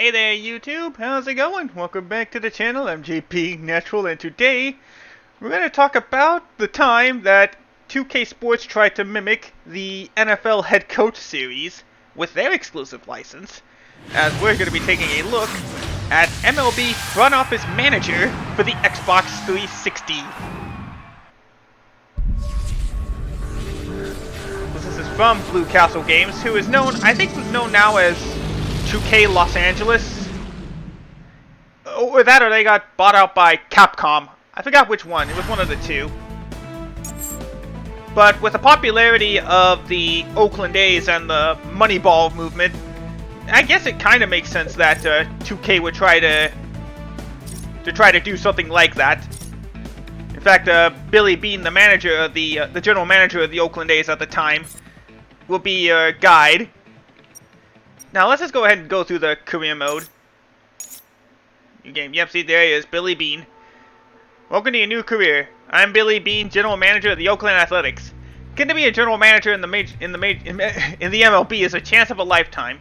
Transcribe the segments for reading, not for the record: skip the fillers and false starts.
Hey there YouTube, how's it going? Welcome back to the channel. I'm JP Natural, and today we're going to talk about the time that 2K Sports tried to mimic the NFL head coach series with their exclusive license, as we're going to be taking a look at MLB Front Office Manager for the Xbox 360. This is from Blue Castle Games, who is known, I think was known now as 2K Los Angeles, or that, or they got bought out by Capcom. I forgot which one. It was one of the two. But with the popularity of the Oakland A's and the Moneyball movement, I guess it kind of makes sense that 2K would try to do something like that. In fact, Billy Beane, the manager of the general manager of the Oakland A's at the time, will be your guide. Now let's just go ahead and go through the career mode. New game. Yep, see, there he is, Billy Beane. Welcome to your new career. I'm Billy Beane, general manager of the Oakland Athletics. Getting to be a general manager in the MLB is a chance of a lifetime.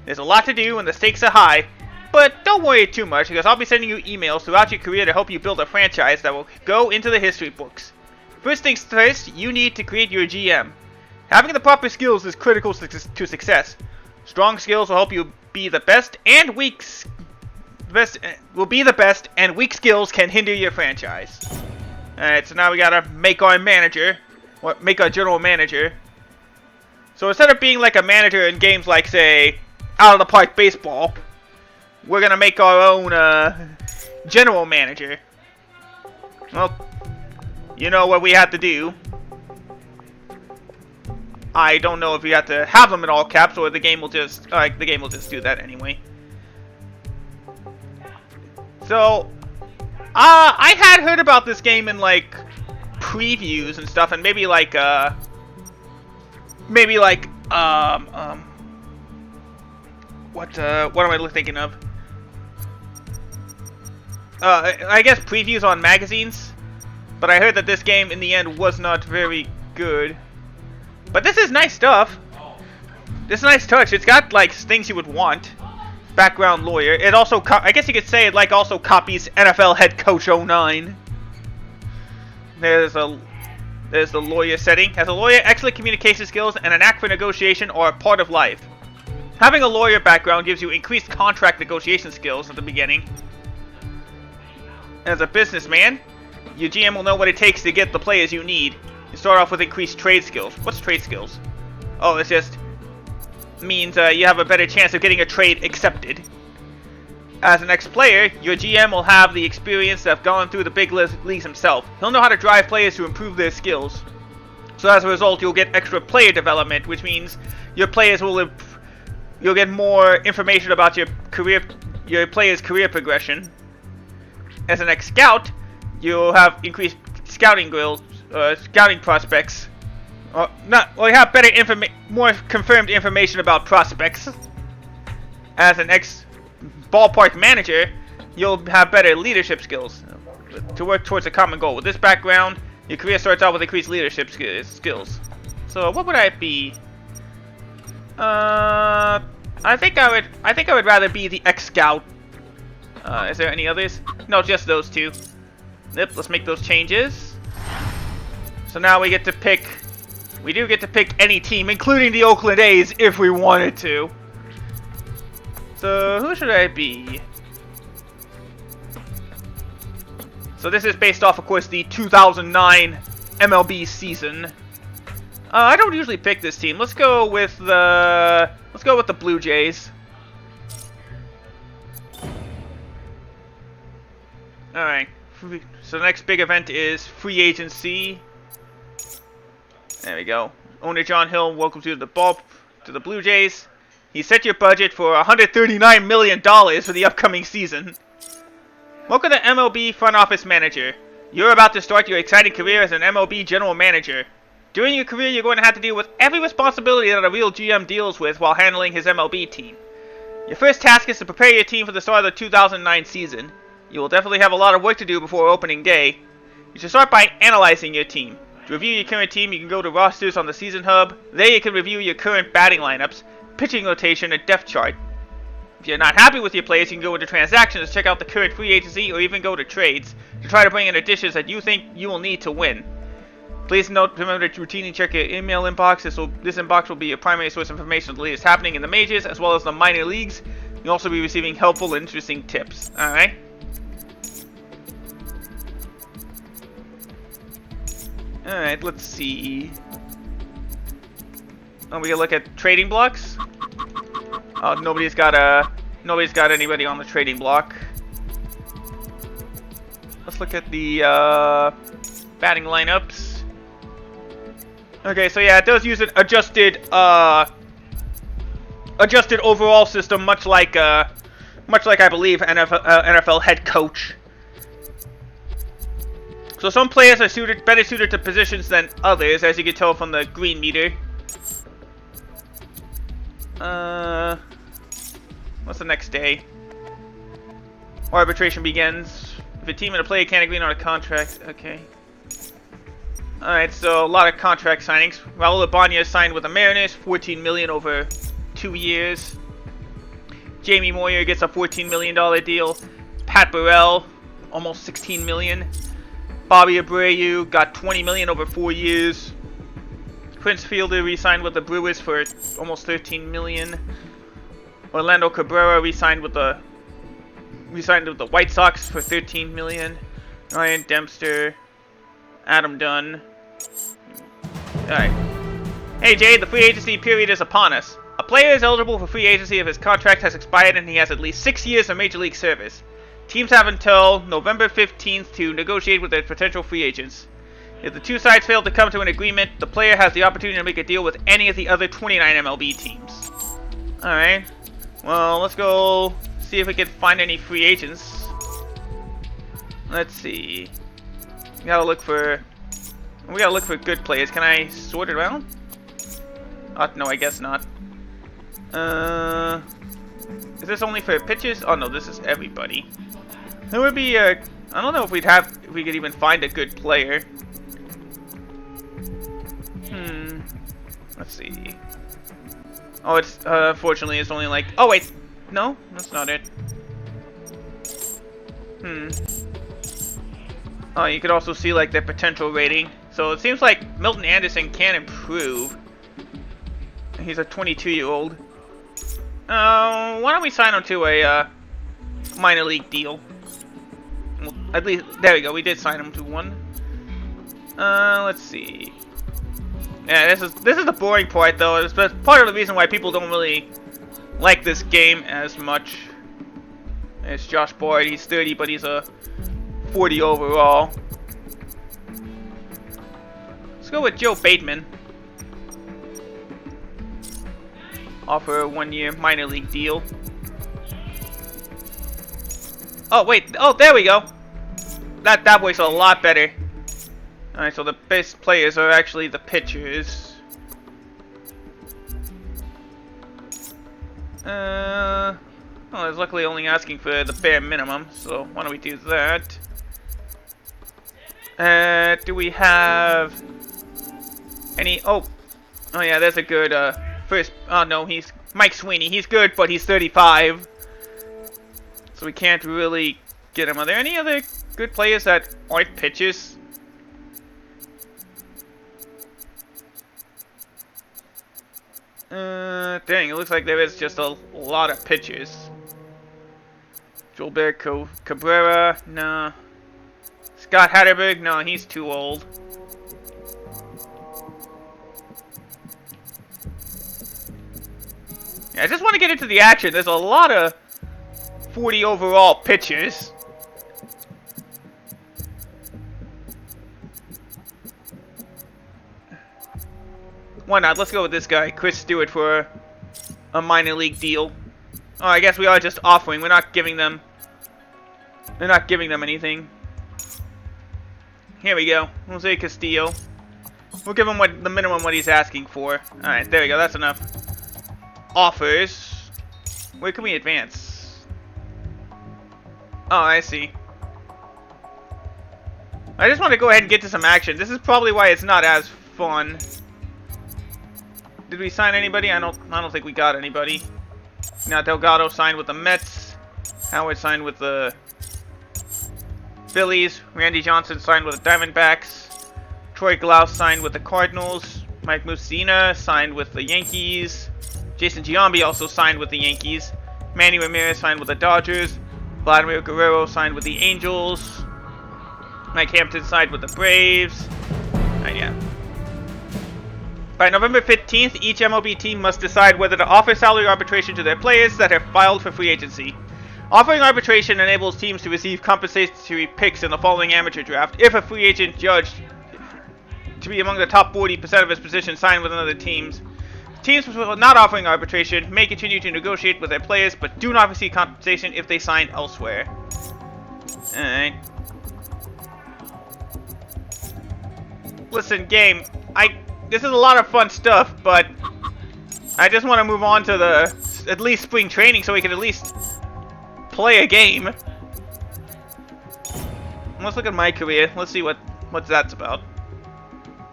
There's a lot to do and the stakes are high, but don't worry too much because I'll be sending you emails throughout your career to help you build a franchise that will go into the history books. First things first, you need to create your GM. Having the proper skills is critical to success. Strong skills will help you be the best, and weak skills can hinder your franchise. Alright, so now we gotta make our manager, or make our general manager. So instead of being like a manager in games like, say, Out of the Park Baseball, we're gonna make our own general manager. Well, you know what we have to do. I don't know if you have to have them in all caps or the game will just do that anyway. So, I had heard about this game in like previews and stuff, and maybe like what am I thinking of? I guess previews on magazines, but I heard that this game in the end was not very good. But this is nice stuff. This is a nice touch. It's got like things you would want. Background lawyer. It also, I guess you could say it like also copies NFL head coach 09. There's the lawyer setting. As a lawyer, excellent communication skills and an knack for negotiation are a part of life. Having a lawyer background gives you increased contract negotiation skills at the beginning. As a businessman, your GM will know what it takes to get the players you need. You start off with increased trade skills. What's trade skills? Oh, it just means you have a better chance of getting a trade accepted. As an ex-player, your GM will have the experience of going through the big leagues himself. He'll know how to drive players to improve their skills. So as a result, you'll get extra player development, which means your players will you'll get more information about your player's career progression. As an ex-scout, you'll have increased scouting prospects. You have better more confirmed information about prospects. As an ex-ballpark manager, you'll have better leadership skills to work towards a common goal. With this background, your career starts out with increased leadership skills. So, what would I be? I think I would rather be the ex-scout. Is there any others? No, just those two. Yep, let's make those changes. So now we do get to pick any team, including the Oakland A's, if we wanted to. So, who should I be? So this is based off, of course, the 2009 MLB season. I don't usually pick this team. Let's go with the Blue Jays. Alright. So the next big event is free agency. There we go. Owner John Hill, welcome to the Blue Jays. He set your budget for $139 million for the upcoming season. Welcome to MLB Front Office Manager. You're about to start your exciting career as an MLB General Manager. During your career, you're going to have to deal with every responsibility that a real GM deals with while handling his MLB team. Your first task is to prepare your team for the start of the 2009 season. You will definitely have a lot of work to do before opening day. You should start by analyzing your team. To review your current team, you can go to Rosters on the Season Hub. There you can review your current batting lineups, pitching rotation, and depth chart. If you're not happy with your players, you can go into transactions, check out the current free agency, or even go to trades to try to bring in additions that you think you will need to win. Please note, remember to routinely check your email inbox. This inbox will be your primary source of information on the latest happening in the majors as well as the minor leagues. You'll also be receiving helpful and interesting tips. Alright? Alright, let's see. Oh, we can look at trading blocks. Oh, nobody's got anybody on the trading block. Let's look at the batting lineups. Okay, so yeah, it does use an adjusted overall system, much like I believe NFL head coach. So some players are better suited to positions than others, as you can tell from the green meter. What's the next day? Arbitration begins. If a team and a player can't agree on a contract, okay. Alright, so a lot of contract signings. Raul Ibanez signed with the Mariners, $14 million over 2 years. Jamie Moyer gets a $14 million deal. Pat Burrell, almost $16 million. Bobby Abreu got $20 million over 4 years. Prince Fielder re-signed with the Brewers for almost $13 million. Orlando Cabrera re-signed with the White Sox for $13 million. Ryan Dempster, Adam Dunn. Alright. Hey Jay, the free agency period is upon us. A player is eligible for free agency if his contract has expired and he has at least 6 years of Major League service. Teams have until November 15th to negotiate with their potential free agents. If the two sides fail to come to an agreement, the player has the opportunity to make a deal with any of the other 29 MLB teams. Alright. Well, let's go see if we can find any free agents. Let's see. We gotta look for good players. Can I sort it around? No, I guess not. Is this only for pitchers? Oh no, this is everybody. It would be I don't know if we could even find a good player. Let's see. Oh, it's unfortunately it's only like. Oh wait, no, that's not it. Oh, you could also see like their potential rating. So it seems like Milton Anderson can improve. He's a 22-year-old. Why don't we sign him to a minor league deal? Well, at least there we go. We did sign him to one. Let's see. Yeah, this is the boring part though. It's part of the reason why people don't really like this game as much. It's Josh Boyd. He's 30, but he's a 40 overall. Let's go with Joe Bateman. Offer a 1-year minor league deal. Oh wait, oh there we go. That works a lot better. Alright, so the best players are actually the pitchers. Well, it's luckily only asking for the bare minimum, so why don't we do that? Do we have any? Oh yeah, there's a good first. Oh no, he's Mike Sweeney. He's good, but he's 35, so we can't really get him. Are there any other good players that aren't pitchers? Dang, it looks like there is just a lot of pitchers. Joelberto Cabrera, nah. Scott Hatterberg, no, he's too old. Yeah, I just want to get into the action. There's a lot of 40 overall pitchers. Why not? Let's go with this guy, Chris Stewart, for a minor league deal. Oh, I guess we are just offering. We're not giving them. They're not giving them anything. Here we go, Jose Castillo. We'll give him the minimum what he's asking for. All right, there we go. That's enough. Offers. Where can we advance? Oh, I see. I just want to go ahead and get to some action. This is probably why it's not as fun. Did we sign anybody? I don't think we got anybody. Now Delgado signed with the Mets. Howard signed with the Phillies. Randy Johnson signed with the Diamondbacks. Troy Glaus signed with the Cardinals. Mike Mussina signed with the Yankees. Jason Giambi also signed with the Yankees. Manny Ramirez signed with the Dodgers. Vladimir Guerrero signed with the Angels. Mike Hampton signed with the Braves. Yeah. By November 15th, each MLB team must decide whether to offer salary arbitration to their players that have filed for free agency. Offering arbitration enables teams to receive compensatory picks in the following amateur draft if a free agent judged to be among the top 40% of his position signed with another teams. Teams not offering arbitration may continue to negotiate with their players, but do not receive compensation if they sign elsewhere. Alright. Listen, game, this is a lot of fun stuff, but I just want to move on to the at least spring training so we can at least play a game. Let's look at my career. Let's see what that's about.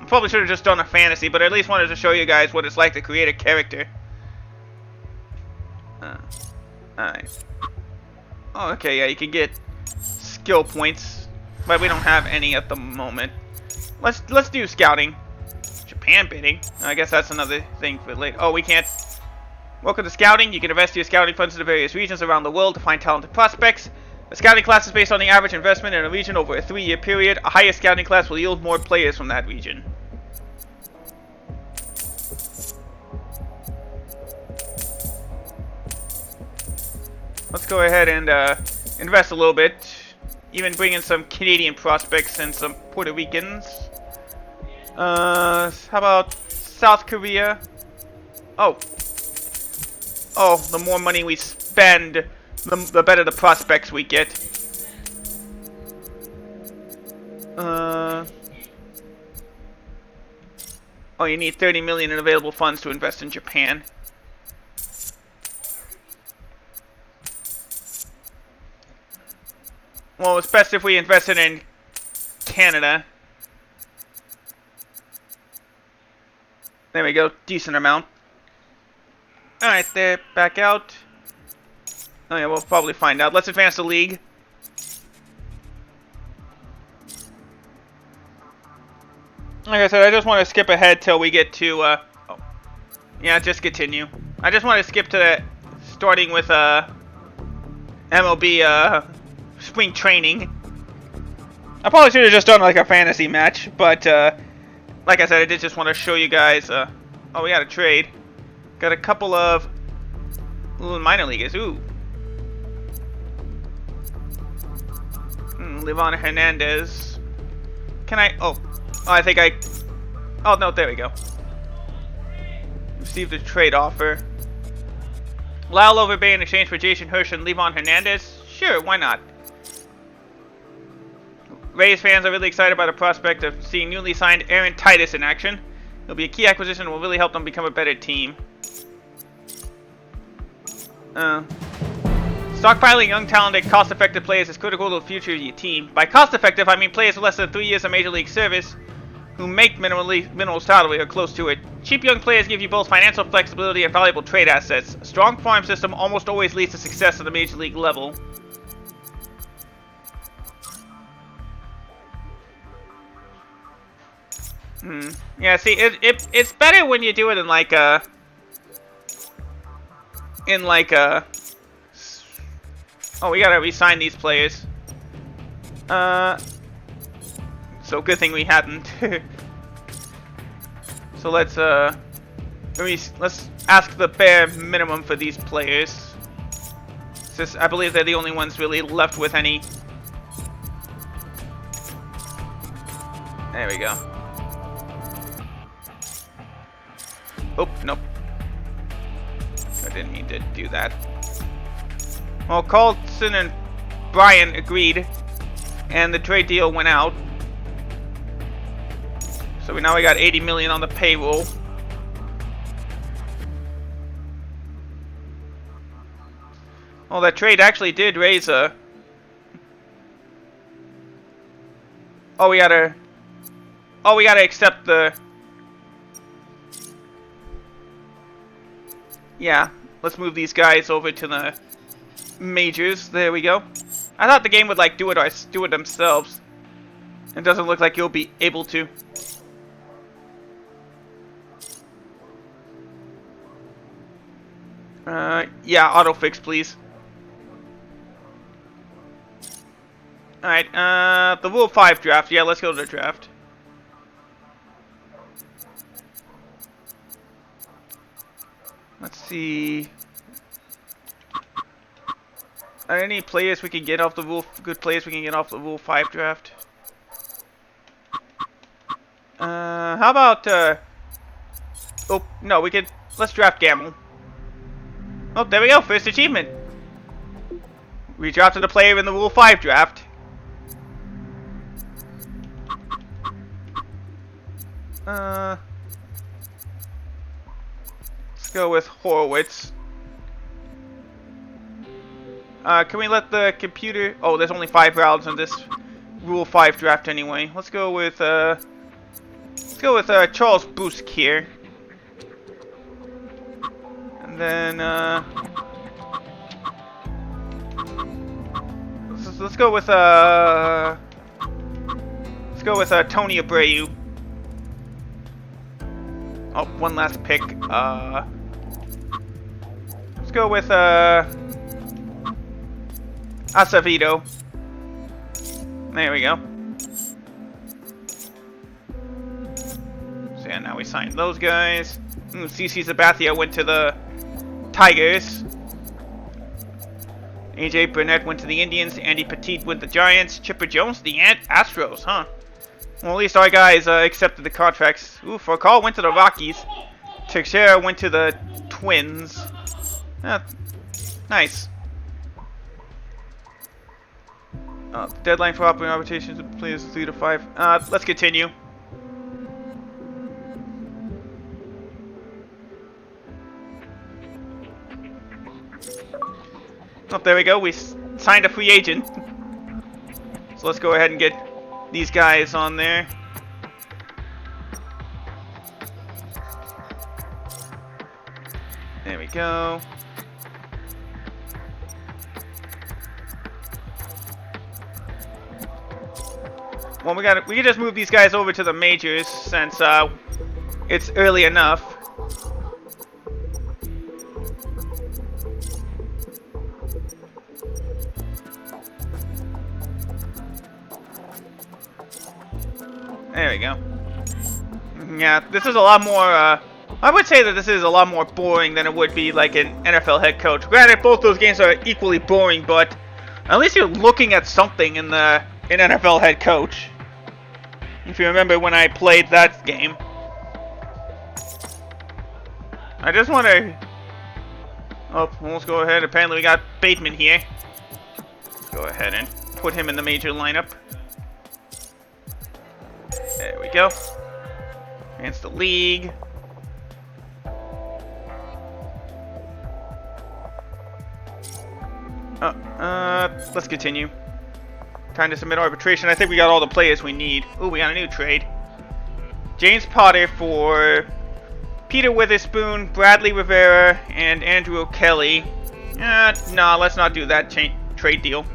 I probably should have just done a fantasy, but I at least wanted to show you guys what it's like to create a character. Alright. Oh, okay, yeah, you can get skill points, but we don't have any at the moment. Let's do scouting. Japan bidding. I guess that's another thing for later. Oh, we can't. Welcome to scouting. You can invest your scouting funds into various regions around the world to find talented prospects. A scouting class is based on the average investment in a region over a 3-year period. A higher scouting class will yield more players from that region. Let's go ahead and invest a little bit. Even bring in some Canadian prospects and some Puerto Ricans. How about South Korea? Oh, the more money we spend, the better the prospects we get. Oh, you need 30 million in available funds to invest in Japan. Well, it's best if we invested in Canada. There we go, decent amount. Alright, there, back out. Oh yeah, we'll probably find out. Let's advance the league. Like I said, I just want to skip ahead till we get to, oh. Yeah, just continue. I just want to skip to the, starting with, MLB, spring training. I probably should have just done, like, a fantasy match, but, like I said, I did just want to show you guys, oh, we got a trade. Got a couple of little minor leaguers. Ooh. Livan Hernandez. Can I? Oh, I think I. Oh no, there we go. Received a trade offer. Lyle Overbay in exchange for Jason Hirsch and Livan Hernandez. Sure, why not? Rays fans are really excited by the prospect of seeing newly signed Aaron Titus in action. He'll be a key acquisition and will really help them become a better team. Stockpiling young, talented, cost-effective players is critical to the future of your team. By cost-effective, I mean players with less than 3 years of Major League service who make minimal salary or close to it. Cheap young players give you both financial flexibility and valuable trade assets. A strong farm system almost always leads to success at the Major League level. Yeah, see, it's better when you do it in like a... Oh, we gotta re-sign these players. So good thing we hadn't. So let's ask the bare minimum for these players. Since I believe they're the only ones really left with any. There we go. Oh, nope. I didn't mean to do that. Well, Carlson and Bryan agreed, and the trade deal went out. So now we got 80 million on the payroll. Well, that trade actually did raise a... Oh, we gotta accept the... Yeah. let's move these guys over to the majors. There we go. I thought the game would like do it themselves. It doesn't look like you'll be able to. Yeah, auto fix, please. Alright, the Rule 5 draft. Yeah, let's go to the draft. Let's see. Are there any players we can get off the Rule, good players we can get off the Rule 5 draft? How about, oh, no, we could, let's draft Gamble. Oh, there we go, first achievement. We drafted a player in the Rule 5 draft. Let's go with Horowitz. Can we let the computer... Oh, there's only 5 rounds in this Rule 5 draft anyway. Let's go with, Charles Busk here. And then, let's go with, Tony Abreu. Oh, one last pick. Let's go with, Acevedo. There we go. So yeah, now we signed those guys. CC Sabathia went to the Tigers. AJ Burnett went to the Indians. Andy Pettit went to the Giants. Chipper Jones to the Astros, huh? Well, at least our guys accepted the contracts. Ooh, Farcal went to the Rockies. Teixeira went to the Twins. Nice. Deadline for operating arbitration to players 3 to 5. Let's continue. Oh, there we go. We signed a free agent. So let's go ahead and get these guys on there. There we go. Well, we can just move these guys over to the majors since it's early enough. There we go. Yeah, this is a lot more, I would say that this is a lot more boring than it would be like an NFL head coach. Granted, both those games are equally boring, but at least you're looking at something in NFL head coach. If you remember when I played that game. I just want to... Oh, let's go ahead. Apparently we got Bateman here. Let's go ahead and put him in the major lineup. There we go. Against the league. Let's continue. Time to submit arbitration. I think we got all the players we need. Ooh, we got a new trade. James Potter for Peter Witherspoon, Bradley Rivera, and Andrew Kelly. No, let's not do that trade deal.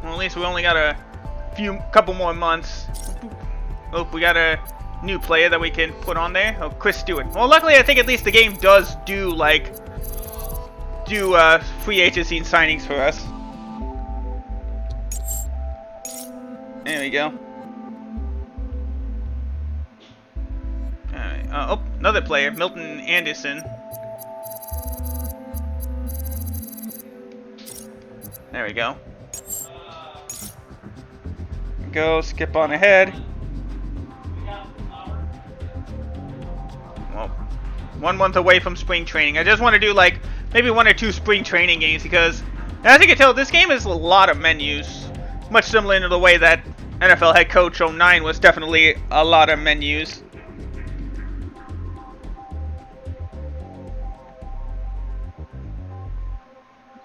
Well, at least we only got a couple more months. Oh, we got a new player that we can put on there. Oh, Chris Stewart. Well, luckily, I think at least the game does do free agency and signings for us. There we go. Alright. Oh, another player, Milton Anderson. There we go. Go, skip on ahead. Well, 1 month away from spring training. I just want to do like maybe 1 or 2 spring training games because, as you can tell, this game is a lot of menus. Much similar to the way that NFL head coach 09 was definitely a lot of menus.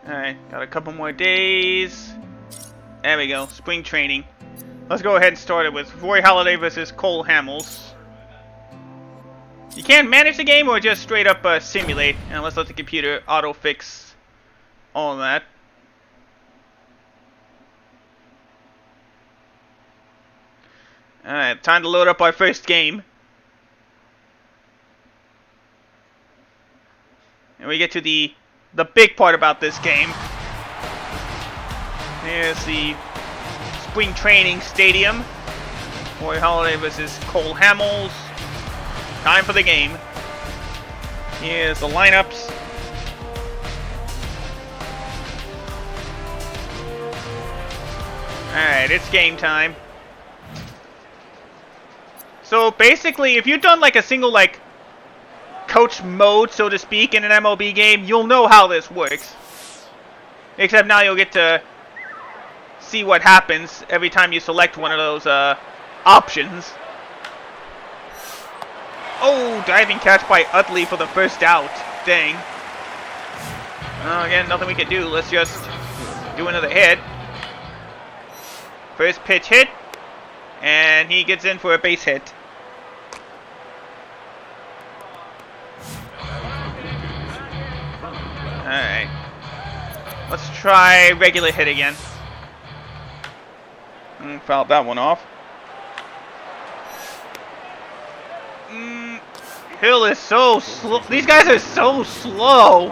Alright, got a couple more days. There we go, spring training. Let's go ahead and start it with Roy Halladay versus Cole Hamels. You can't manage the game or just straight up simulate. And let's let the computer auto fix all of that. Alright, time to load up our first game. And we get to the big part about this game. Here's the spring training stadium. Roy Halladay versus Cole Hamels. Time for the game. Here's the lineups. Alright, it's game time. So basically, if you've done like a single like coach mode, so to speak, in an MLB game, you'll know how this works. Except now you'll get to see what happens every time you select one of those options. Oh, diving catch by Utley for the first out. Dang. Again, nothing we can do. Let's just do another hit. First pitch hit. And he gets in for a base hit. Alright. Let's try regular hit again. Fouled that one off. Hill is so slow. These guys are so slow.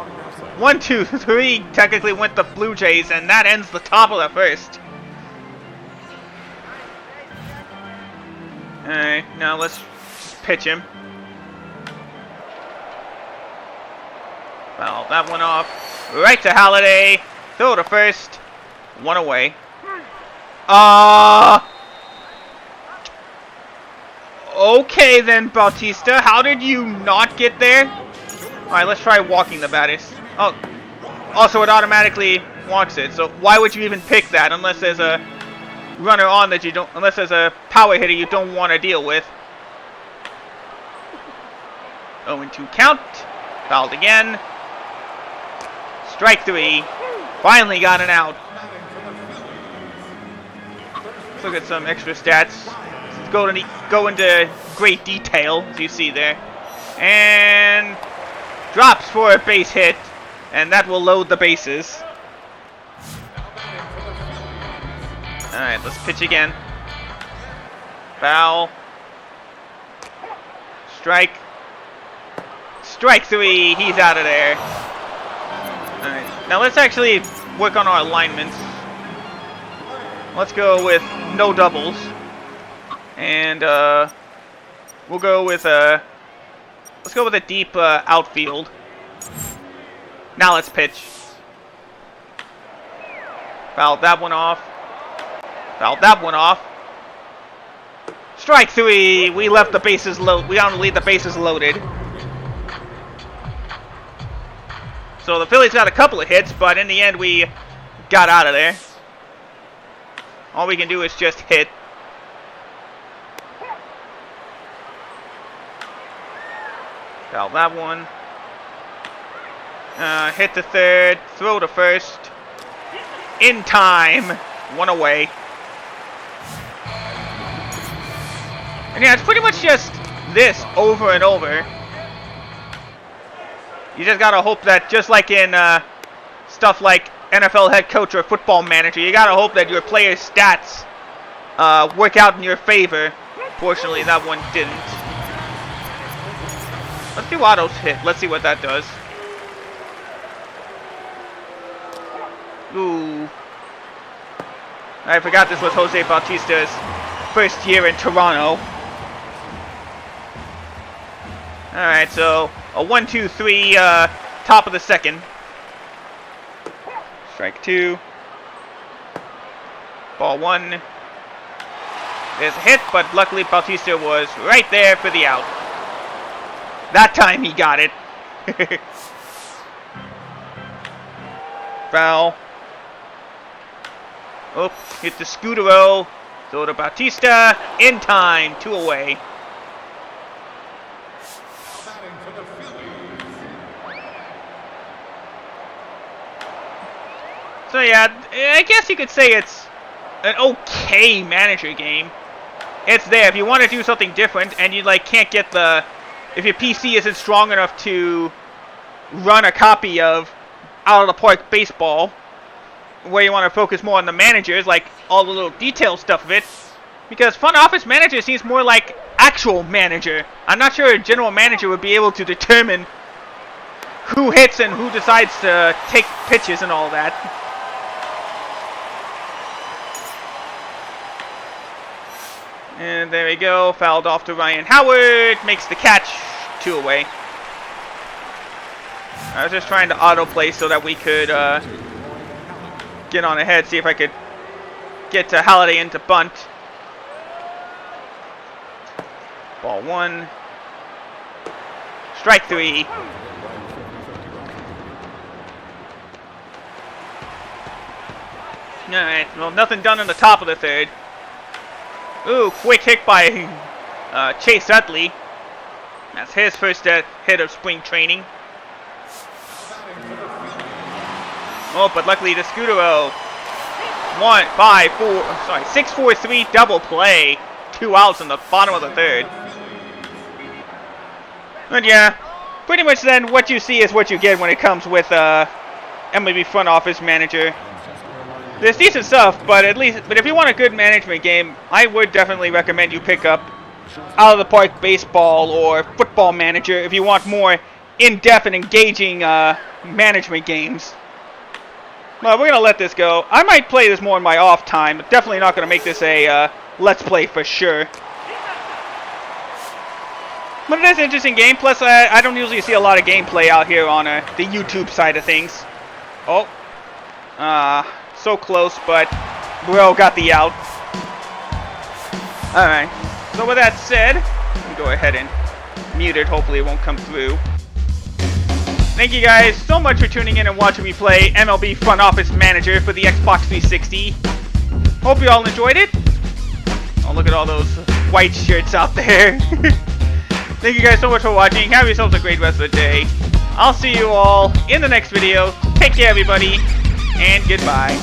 1, 2, 3 technically went the Blue Jays, and that ends the top of the first. Alright, now let's pitch him. Foul that one off. Right to Halladay. Throw to first. One away. Okay then, Bautista. How did you not get there? Alright, let's try walking the batters. Oh, also it automatically walks it. So why would you even pick that unless there's a runner on that you don't, unless there's a power hitter you don't want to deal with. 0-2 count. Fouled again. Strike 3. Finally got an out. Let's look at some extra stats. Let's go into great detail, as you see there. And drops for a base hit. And that will load the bases. Alright, let's pitch again. Foul. Strike. Strike 3. He's out of there. Alright, now let's actually work on our alignments. Let's go with no doubles. And we'll go with let's go with a deep outfield. Now let's pitch. Fouled that one off. Fouled that one off. Strike 3. We left the bases loaded. We only leave the bases loaded. So the Phillies got a couple of hits, but in the end we got out of there. All we can do is just hit. Foul that one. Hit to third. Throw to first. In time. One away. And yeah, it's pretty much just this over and over. You just gotta hope that, just like in stuff like NFL head coach or football manager, you gotta hope that your player's stats work out in your favor. Fortunately, that one didn't. Let's do autos hit. Let's see what that does. Ooh. I forgot this was Jose Bautista's first year in Toronto. Alright, so a 1-2-3 top of the second. Strike 2. Ball 1. There's a hit, but luckily Bautista was right there for the out. That time he got it. Foul. Oh, hit the Scudero. Throw to Bautista. In time. 2 away. So yeah, I guess you could say it's an okay manager game. It's there if you want to do something different and you like can't get the, if your PC isn't strong enough to run a copy of Out of the Park Baseball, where you want to focus more on the managers, like all the little detail stuff of it, because Front Office Manager seems more like actual manager. I'm not sure a general manager would be able to determine who hits and who decides to take pitches and all that. And there we go, fouled off to Ryan Howard, makes the catch, 2 away. I was just trying to autoplay so that we could get on ahead, see if I could get to Halliday into bunt. Ball 1. Strike 3. Alright, well, nothing done in the top of the 3rd. Ooh, quick hit by Chase Utley. That's his first hit of spring training. Oh, but luckily the Scudero. 6-4-3 double play. 2 outs in the bottom of the 3rd. But yeah, pretty much then what you see is what you get when it comes with MLB Front Office Manager. There's decent stuff, but if you want a good management game, I would definitely recommend you pick up Out of the Park Baseball or Football Manager if you want more in-depth and engaging management games. Well, we're going to let this go. I might play this more in my off time, but definitely not going to make this a let's play for sure. But it is an interesting game, plus I don't usually see a lot of gameplay out here on the YouTube side of things. Oh. So close, but Bro got the out. Alright, so with that said, let me go ahead and mute it. Hopefully it won't come through. Thank you guys so much for tuning in and watching me play MLB Front Office Manager for the Xbox 360. Hope you all enjoyed it. Oh, look at all those white shirts out there. Thank you guys so much for watching. Have yourselves a great rest of the day. I'll see you all in the next video. Take care, everybody, and goodbye.